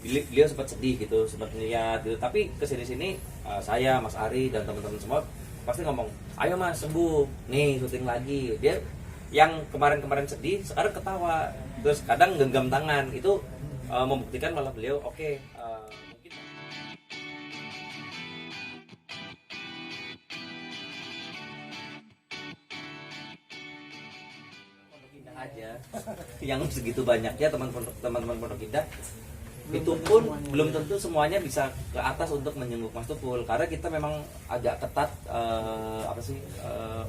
beliau sempat sedih gitu, sempat lihat gitu. Tapi kesini-sini saya, Mas Ari dan teman-teman semua pasti ngomong, ayo Mas sembuh, nih syuting lagi. Dia yang kemarin-kemarin sedih sekarang ketawa, terus kadang genggam tangan. Itu membuktikan malah beliau oke, mungkin Pondok Indah aja yang segitu banyaknya teman-teman Pondok Indah itu pun belum tentu semuanya bisa ke atas untuk menyembuh Mas Tukul, karena kita memang agak ketat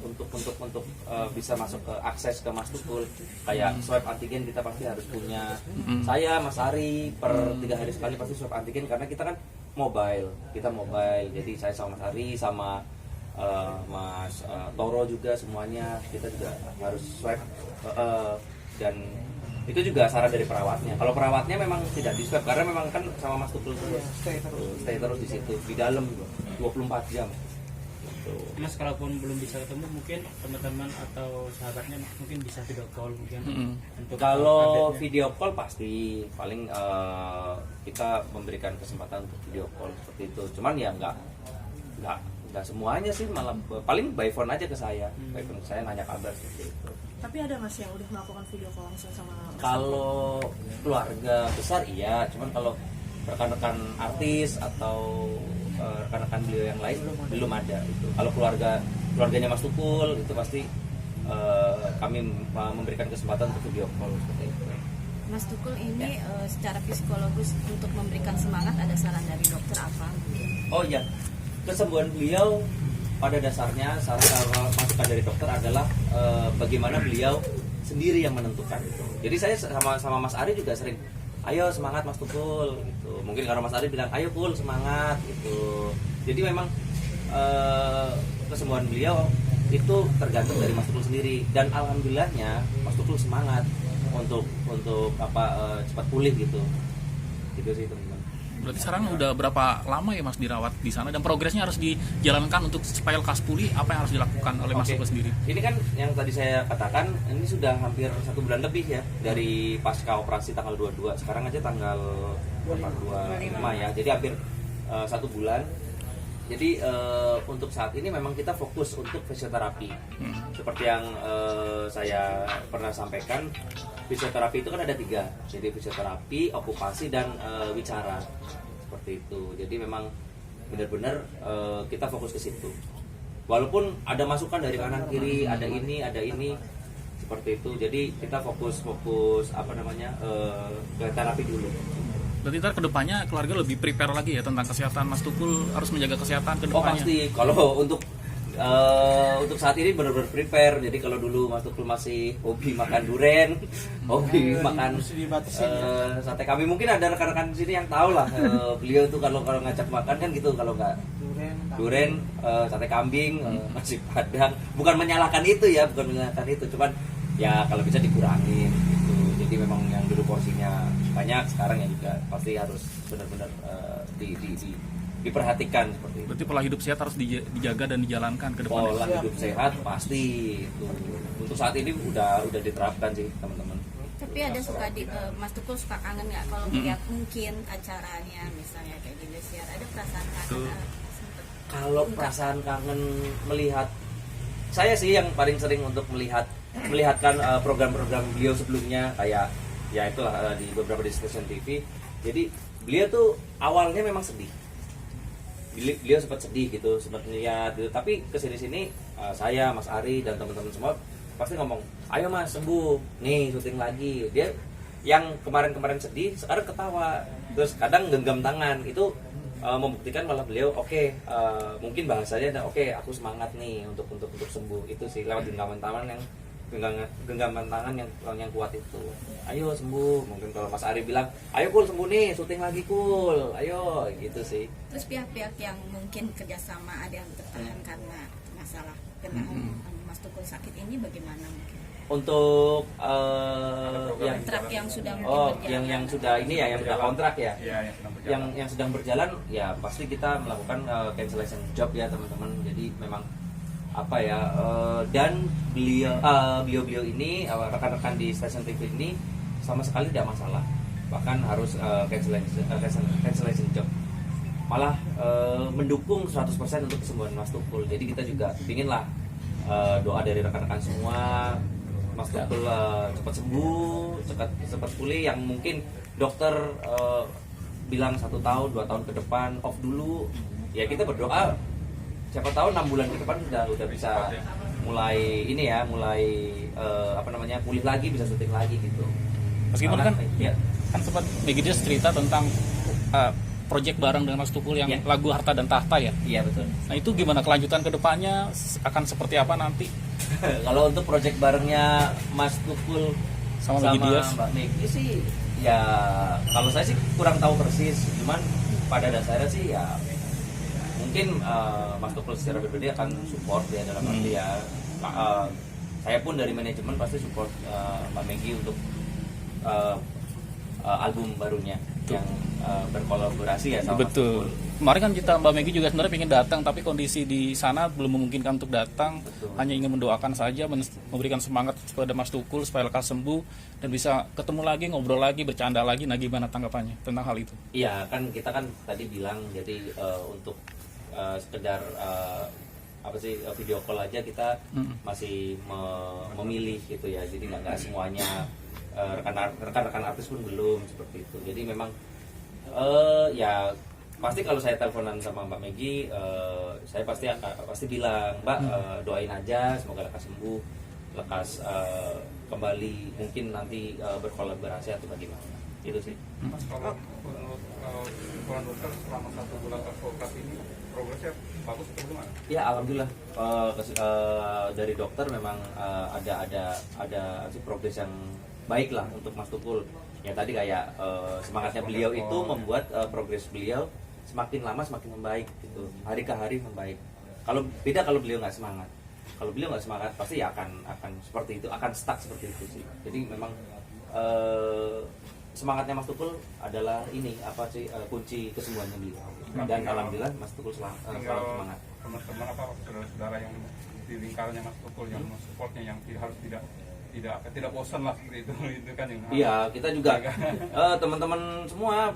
untuk bisa masuk ke akses ke Mas Tukul. Kayak swab antigen kita pasti harus punya. Saya, Mas Ari per 3 hari sekali pasti swab antigen, karena kita kan mobile, jadi saya sama Mas Ari sama Mas Toro juga semuanya kita juga harus swab, dan itu juga saran dari perawatnya. Kalau perawatnya memang tidak di swab karena memang kan sama Mas Tukul terus stay terus di situ di dalam 24 jam. Gitu. Mas, kalaupun belum bisa ketemu, mungkin teman-teman atau sahabatnya mungkin bisa video call mungkin. Untuk kalau video call pasti paling kita memberikan kesempatan untuk video call seperti itu. Cuman ya nggak semuanya sih, malah paling by phone aja ke saya. By phone saya nanya kabar seperti itu. Tapi ada Mas yang udah melakukan video call langsung sama Mas? Kalau keluarga besar iya, cuman kalau rekan-rekan artis atau rekan-rekan beliau yang lain belum ada itu. Kalau keluarganya Mas Tukul itu pasti kami memberikan kesempatan untuk video call seperti itu. Mas Tukul ini secara psikologis untuk memberikan semangat, ada saran dari dokter apa? Oh iya, kesembuhan beliau pada dasarnya masukan dari dokter adalah bagaimana beliau sendiri yang menentukan itu. Jadi saya sama Mas Ari juga sering, ayo semangat Mas Tukul gitu. Mungkin karena Mas Ari bilang ayo Kul semangat gitu. Jadi memang kesembuhan beliau itu tergantung dari Mas Tukul sendiri, dan alhamdulillahnya Mas Tukul semangat untuk cepat pulih gitu. Gitu sih teman-teman. Berarti sekarang udah berapa lama ya Mas dirawat di sana, dan progresnya harus dijalankan untuk supaya lekas pulih, apa yang harus dilakukan oleh Mas Tukul sendiri? Ini kan yang tadi saya katakan, ini sudah hampir 1 bulan lebih ya dari pasca operasi tanggal 22. Sekarang aja tanggal 25 ya, jadi hampir 1 bulan. Jadi untuk saat ini memang kita fokus untuk fisioterapi. Seperti yang saya pernah sampaikan, fisioterapi itu kan ada 3, jadi fisioterapi, okupasi, dan wicara, seperti itu. Jadi memang benar-benar kita fokus ke situ. Walaupun ada masukan dari kanan kiri, ada ini, seperti itu. Jadi kita fokus ke terapi dulu. Berarti ntar kedepannya keluarga lebih prepare lagi ya tentang kesehatan Mas Tukul, harus menjaga kesehatan kedepannya. Oh pasti, kalau untuk saat ini benar-benar prepare. Jadi kalau dulu Mas Tukul masih hobi makan durian, hobi makan sate kambing, mungkin ada rekan-rekan di sini yang tahu lah. Beliau tuh kalau ngajak makan kan gitu, kalau nggak durian, sate kambing, nasi padang. Bukan menyalahkan itu, cuman ya kalau bisa dikurangin gitu. Jadi memang yang dulu porsinya banyak, sekarang ya juga pasti harus benar-benar diperhatikan seperti itu. Berarti pola hidup sehat harus dijaga dan dijalankan ke depan. Pola hidup sehat pasti itu. Untuk saat ini udah diterapkan sih teman-teman. Tapi ada Mas Tukul suka kangen nggak kalau melihat mungkin acaranya misalnya kayak di Indosiar, ada perasaan kangen? Kalau perasaan kangen melihat, saya sih yang paling sering untuk melihatkan program-program beliau sebelumnya, kayak ya itulah di beberapa di stasiun TV. Jadi beliau tuh awalnya memang sedih. Beliau sempat sedih gitu, sempat lihat gitu. Tapi kesini-sini saya, Mas Ari dan teman-teman semua pasti ngomong, ayo Mas sembuh, nih syuting lagi. Dia yang kemarin-kemarin sedih sekarang ketawa, terus kadang genggam tangan. Itu membuktikan malah beliau oke, mungkin bahasanya oke, aku semangat nih untuk sembuh. Itu sih lewat genggaman tangan yang kuat itu. Ayo sembuh. Mungkin kalau Mas Ari bilang, ayo Kul sembuh nih, syuting lagi Kul, ayo gitu sih. Terus pihak-pihak yang mungkin kerjasama ada yang tertahan karena masalah Mas Tukul sakit ini bagaimana mungkin? Untuk kontrak yang sudah berjalan. yang sudah ini ya, yang sudah kontrak ya, yang sedang berjalan ya, pasti kita melakukan cancellation job ya teman-teman. Jadi memang dan beliau ini rekan-rekan di stasiun TV ini sama sekali tidak masalah. bahkan harus cancellation job, malah mendukung 100% untuk kesembuhan Mas Tukul. Jadi kita juga ingin lah doa dari rekan-rekan semua Mas Tukul cepat sembuh, cepat pulih. Yang mungkin dokter bilang 1 tahun 2 tahun ke depan off dulu, ya kita berdoa siapa tahu 6 bulan ke depan udah bisa mulai ini ya, mulai pulih lagi, bisa syuting lagi gitu. Meskipun Karena, kan ya, kan sempat Meggy cerita tentang project bareng dengan Mas Tukul yang Ya. lagu Harta dan Tahta ya. iya betul. Nah itu gimana kelanjutan kedepannya akan seperti apa nanti Kalau untuk project barengnya Mas Tukul sama Meggy Diaz? Mbak Meggy sih, ya kalau saya sih kurang tahu persis, cuman pada dasarnya sih ya mungkin Mas Tukul secara pribadi akan support ya, dalam arti ya saya pun dari manajemen pasti support Mbak Meggy untuk album barunya yang berkolaborasi ya sama Mas Betul. Tukul. Kemarin kan kita Mbak Meggy juga sebenarnya ingin datang, tapi kondisi di sana belum memungkinkan untuk datang. Betul. Hanya ingin mendoakan saja, memberikan semangat kepada Mas Tukul supaya lekas sembuh dan bisa ketemu lagi, ngobrol lagi, bercanda lagi. Nah, gimana tanggapannya tentang hal itu? Iya kan, kita kan tadi bilang jadi untuk sekedar video call aja kita masih memilih gitu ya. Jadi nggak semuanya rekan-rekan artis pun belum seperti itu. Jadi memang ya pasti kalau saya teleponan sama Mbak Meggy, saya pasti bilang Mbak, doain aja semoga lekas sembuh, lekas kembali, mungkin nanti berkolaborasi atau bagaimana. Itu sih. Mas, kalau menurut kesimpulan dokter selama 1 bulan operasi ini progresnya bagus atau gimana? Ya alhamdulillah, dari dokter memang ada sih progres yang baik lah untuk Mas Tukul. Ya tadi kayak semangatnya beliau itu membuat progres beliau semakin lama semakin membaik gitu, hari ke hari membaik. Kalau beliau nggak semangat, kalau beliau nggak semangat pasti ya akan seperti itu, akan stuck seperti itu sih. Jadi memang semangatnya Mas Tukul adalah ini kunci kesembuhannya beliau. Dan alhamdulillah Mas Tukul selalu semangat. Teman-teman saudara-saudara yang di lingkarannya Mas Tukul yang supportnya, yang harus tidak bosan lah seperti itu kan yang iya, kita juga teman-teman semua,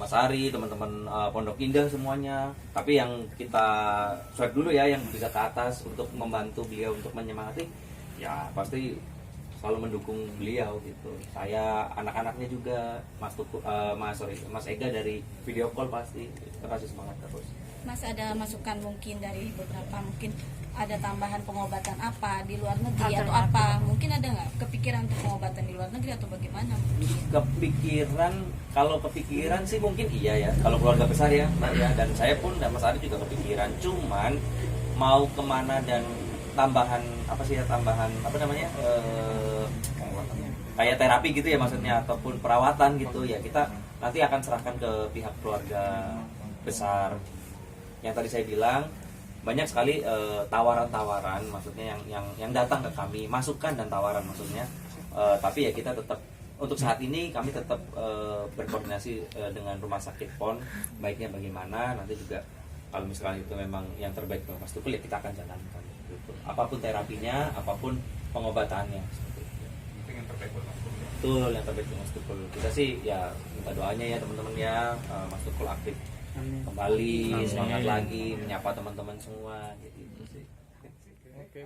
Mas Ari, teman-teman Pondok Indah semuanya. Tapi yang kita swipe dulu ya, yang bisa ke atas untuk membantu beliau, untuk menyemangati, ya pasti selalu mendukung beliau gitu. Saya, anak-anaknya juga, Mas Ega dari video call pasti kita kasih semangat terus. Mas, ada masukan mungkin dari beberapa, mungkin ada tambahan pengobatan apa di luar negeri atau apa? Mungkin ada nggak kepikiran untuk pengobatan di luar negeri atau bagaimana? Kalau kepikiran sih mungkin iya ya, kalau keluarga besar ya, Mbak ya, dan saya pun dan Mas Ari juga kepikiran. Cuman mau kemana dan tambahan kayak terapi gitu ya maksudnya, ataupun perawatan gitu ya, kita nanti akan serahkan ke pihak keluarga besar. Yang tadi saya bilang banyak sekali tawaran-tawaran, maksudnya yang datang ke kami, masukan dan tawaran maksudnya. Tapi ya kita tetap, untuk saat ini kami tetap berkoordinasi dengan rumah sakit PON, baiknya bagaimana. Nanti juga kalau misalkan itu memang yang terbaik untuk Mas Tukul, ya kita akan jalankan gitu. Apapun terapinya, apapun pengobatannya seperti itu. mungkin yang terbaik buat Mas Tukul. Betul, yang terbaik untuk Mas Tukul. Kita sih ya minta doanya ya teman-teman ya, Mas Tukul aktif Amin. kembali, Amin. semangat lagi, menyapa teman-teman semua, jadi itu sih. Oke.